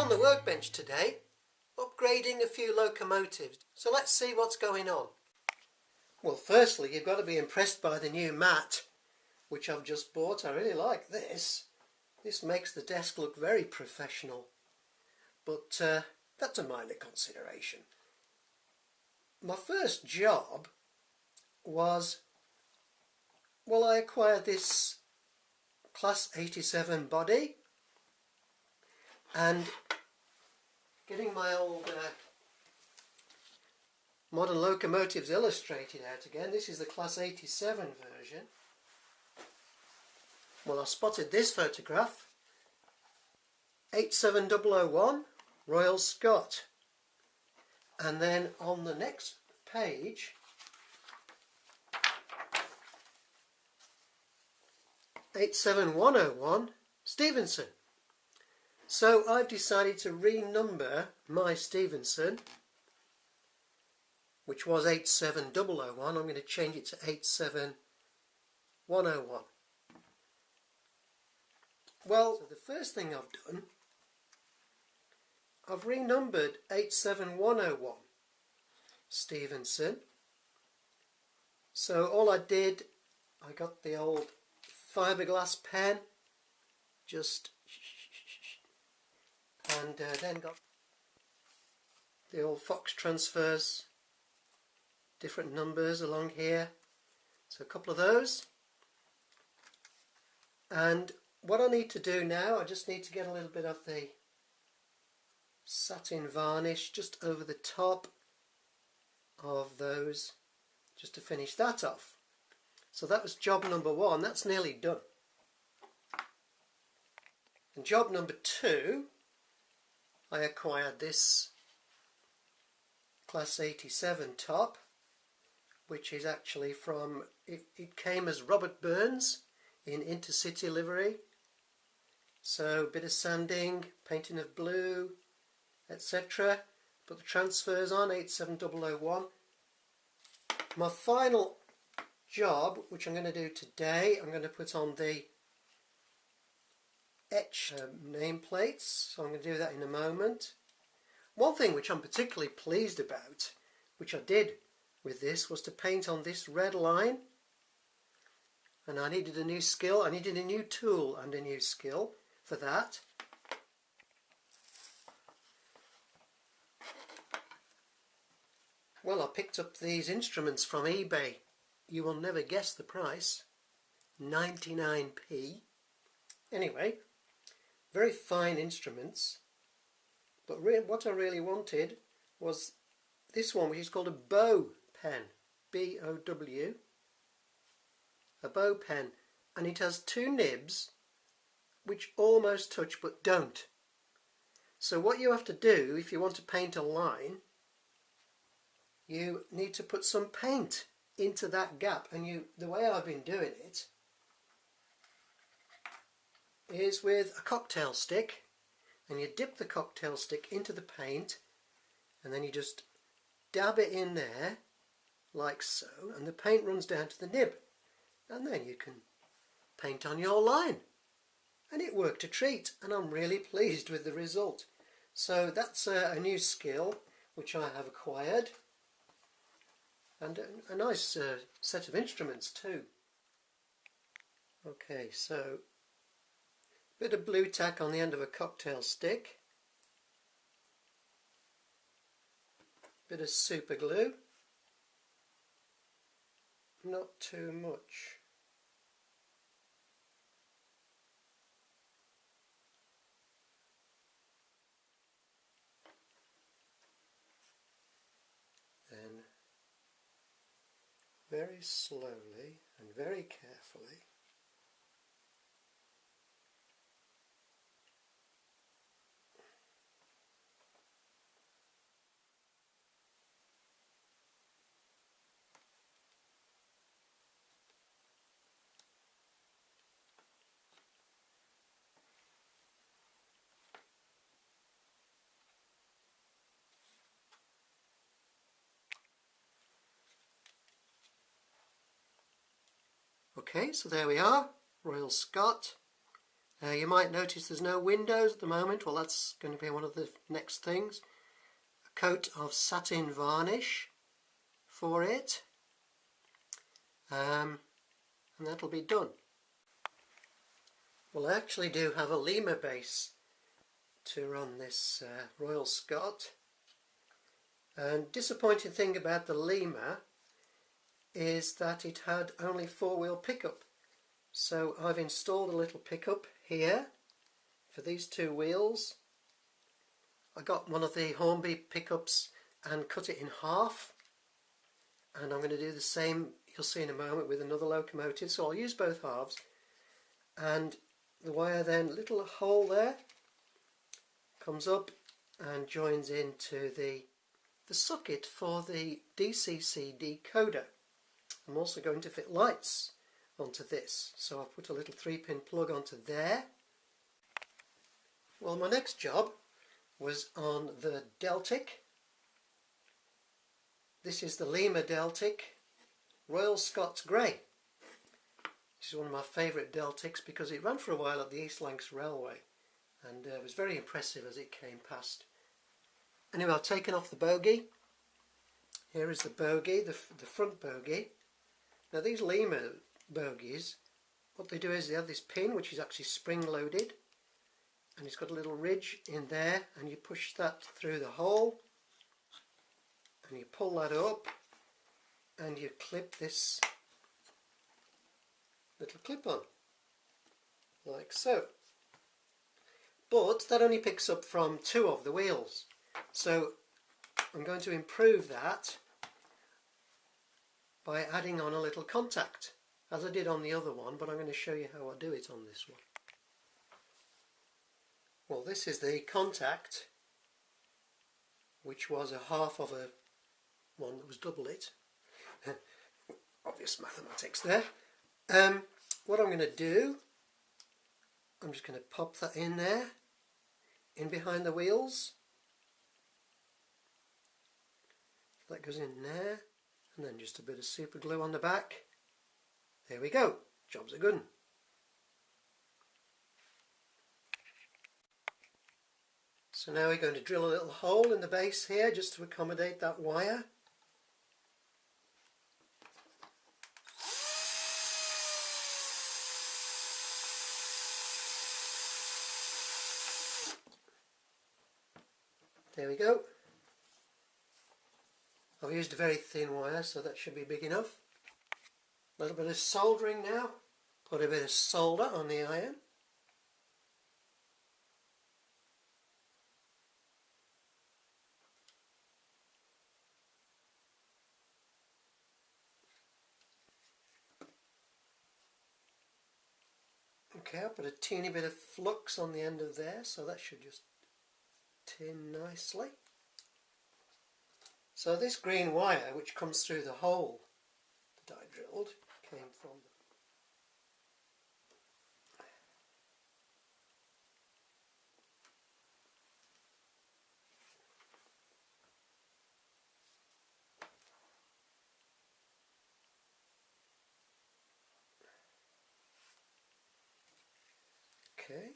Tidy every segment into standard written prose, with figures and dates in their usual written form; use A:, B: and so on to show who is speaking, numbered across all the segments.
A: on the workbench today, upgrading a few locomotives. So let's see what's going on. Well, firstly, you've got to be impressed by the new mat, which I've just bought. I really like this. This makes the desk look very professional. But that's a minor consideration. My first job was, well, I acquired this Class 87 body, and getting my old Modern Locomotives Illustrated out again. This is the Class 87 version. Well, I spotted this photograph, 87001 Royal Scot, and then on the next page (87101) Stevenson. So I've decided to renumber my Stevenson, which was 87001. I'm going to change it to 87101. Well, so the first thing I've done, I've renumbered 87101 Stevenson. So all I did, I got the old fiberglass pen, and then got the old Fox transfers, different numbers along here, so a couple of those. And what I need to do now, I just need to get a little bit of the satin varnish just over the top of those, just to finish that off. So that was job number one. That's nearly done. And job number two, I acquired this Class 87 top, which is actually from, it came as Robert Burns in Intercity livery. So a bit of sanding, painting of blue, etc. Put the transfers on, 87001. My final job, which I'm going to do today, I'm going to put on the etch nameplates. So I'm going to do that in a moment. One thing which I'm particularly pleased about, which I did with this, was to paint on this red line. And I needed a new skill, I needed a new tool and a new skill for that. Well, I picked up these instruments from eBay. You will never guess the price. 99p. Anyway, very fine instruments. But what I really wanted was this one, which is called a bow pen. B-O-W. A bow pen. And it has two nibs which almost touch but don't. So what you have to do if you want to paint a line, you need to put some paint into that gap, and the way I've been doing it is with a cocktail stick, and you dip the cocktail stick into the paint, and then you just dab it in there like so, and the paint runs down to the nib, and then you can paint on your line. And it worked a treat, and I'm really pleased with the result. So that's a new skill which I have acquired, and a nice set of instruments too. Okay, so a bit of blue tack on the end of a cocktail stick, bit of super glue, not too much. Then very slowly and very carefully Okay, so there we are, Royal Scot, You might notice there's no windows at the moment. Well, that's going to be one of the next things. A coat of satin varnish for it, and that'll be done. Well, I actually do have a Lima base to run this Royal Scot, and disappointing thing about the Lima is that it had only 4-wheel pickup. So I've installed a little pickup here for these 2 wheels. I got one of the Hornby pickups and cut it in half, and I'm going to do the same, you'll see in a moment, with another locomotive. So I'll use both halves, and the wire then, little hole there, comes up and joins into the socket for the DCC decoder. I'm also going to fit lights onto this, so I've put a little 3-pin plug onto there. Well, my next job was on the Deltic. This is the Lima Deltic Royal Scots Grey. This is one of my favourite Deltics because it ran for a while at the East Lancs Railway, and it was very impressive as it came past. Anyway, I've taken off the bogie. Here is the bogie, the front bogie. Now these Lima bogies, what they do is they have this pin which is actually spring loaded, and it's got a little ridge in there, and you push that through the hole and you pull that up and you clip this little clip on like so. But that only picks up from 2 of the wheels, so I'm going to improve that by adding on a little contact, as I did on the other one, but I'm going to show you how I do it on this one. Well, this is the contact, which was a half of a one that was double it. Obvious mathematics there. What I'm going to do, I'm just going to pop that in there, in behind the wheels. That goes in there, and then just a bit of super glue on the back. There we go, job's a good one. So now we're going to drill a little hole in the base here just to accommodate that wire. There we go. I've used a very thin wire, so that should be big enough. A little bit of soldering now. Put a bit of solder on the iron. Okay, I'll put a teeny bit of flux on the end of there, so that should just tin nicely. So this green wire, which comes through the hole that I drilled, came from okay,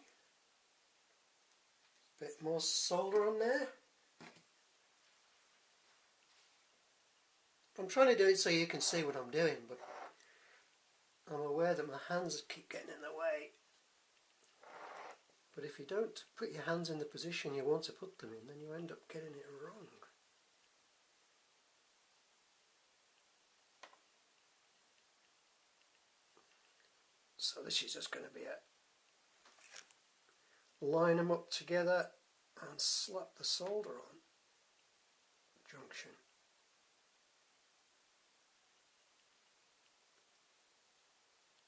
A: bit more solder on there. I'm trying to do it so you can see what I'm doing, but I'm aware that my hands keep getting in the way. But if you don't put your hands in the position you want to put them in, then you end up getting it wrong. So this is just going to be a line them up together and slap the solder on junction.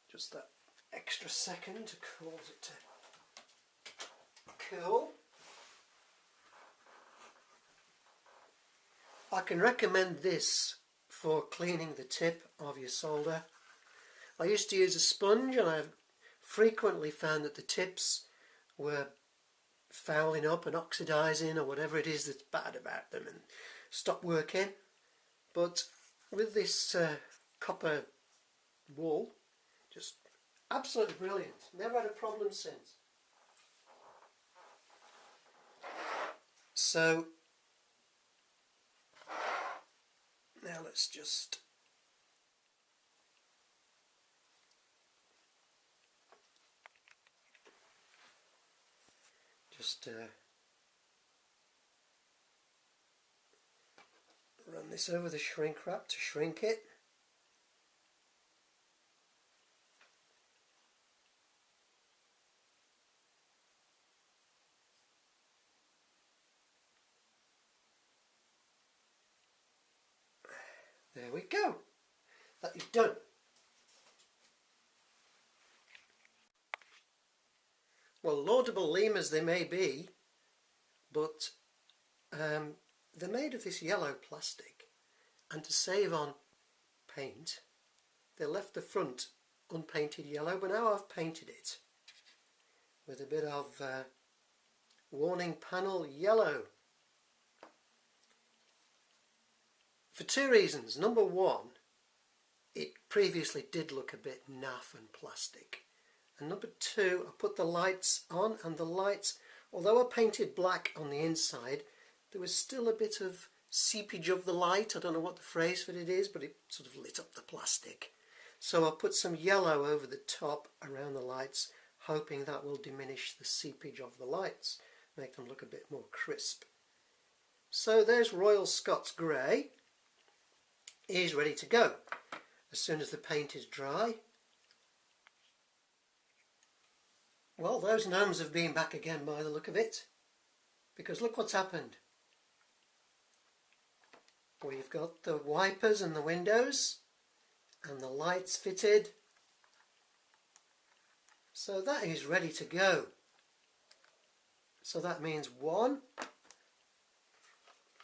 A: Just that extra second to cause it to cool. I can recommend this for cleaning the tip of your solder. I used to use a sponge, and I've frequently found that the tips were fouling up and oxidizing, or whatever it is that's bad about them, and stopped working. But with this copper wool, just absolutely brilliant. Never had a problem since. So now let's just run this over the shrink wrap to shrink it. There we go. That is done. Well, laudable limas they may be, but they're made of this yellow plastic, and to save on paint they left the front unpainted yellow, but now I've painted it with a bit of warning panel yellow for two reasons. Number one, it previously did look a bit naff and plastic, and number two, I put the lights on, and the lights, although I painted black on the inside, there was still a bit of seepage of the light. I don't know what the phrase for it is, but it sort of lit up the plastic. So I put some yellow over the top around the lights, hoping that will diminish the seepage of the lights, make them look a bit more crisp. So there's Royal Scots Grey. He's ready to go. As soon as the paint is dry. Well, those gnomes have been back again by the look of it, because look what's happened. We've got the wipers and the windows and the lights fitted, so that is ready to go. So that means 1,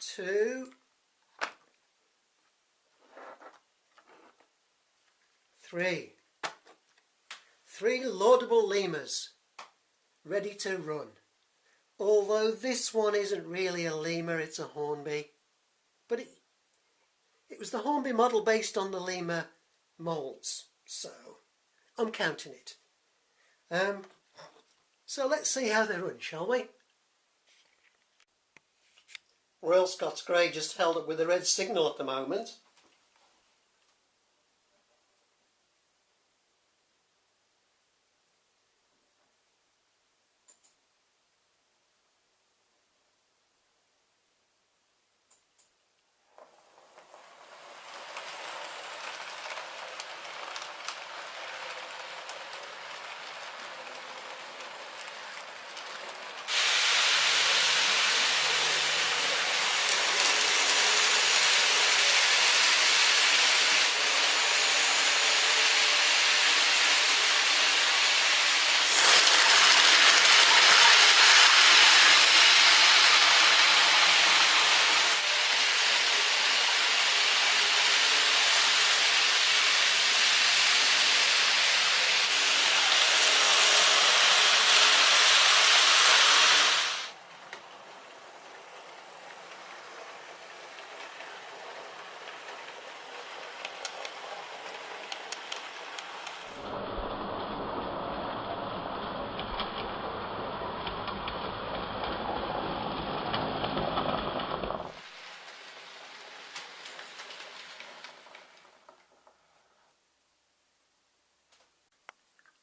A: 2, 3. 3 laudable limas ready to run. Although this one isn't really a lima, it's a hornby, but it was the hornby model based on the lima moulds, so I'm counting it. So let's see how they run, shall we? Royal Scots Grey just held up with a red signal at the moment.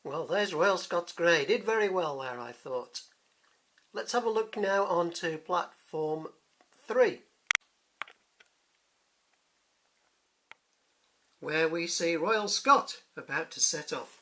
A: Well, there's Royal Scots Grey. Did very well there, I thought. Let's have a look now onto platform 3, where we see Royal Scot about to set off.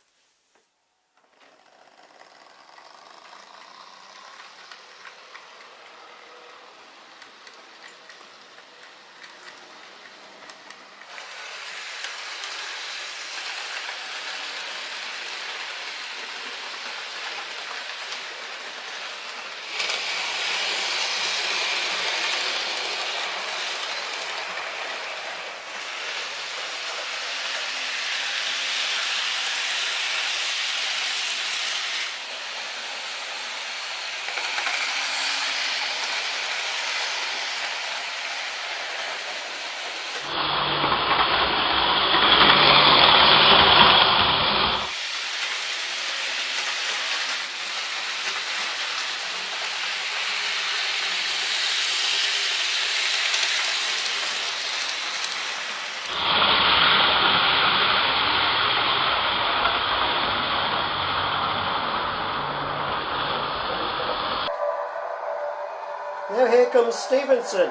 A: Now here comes Stevenson.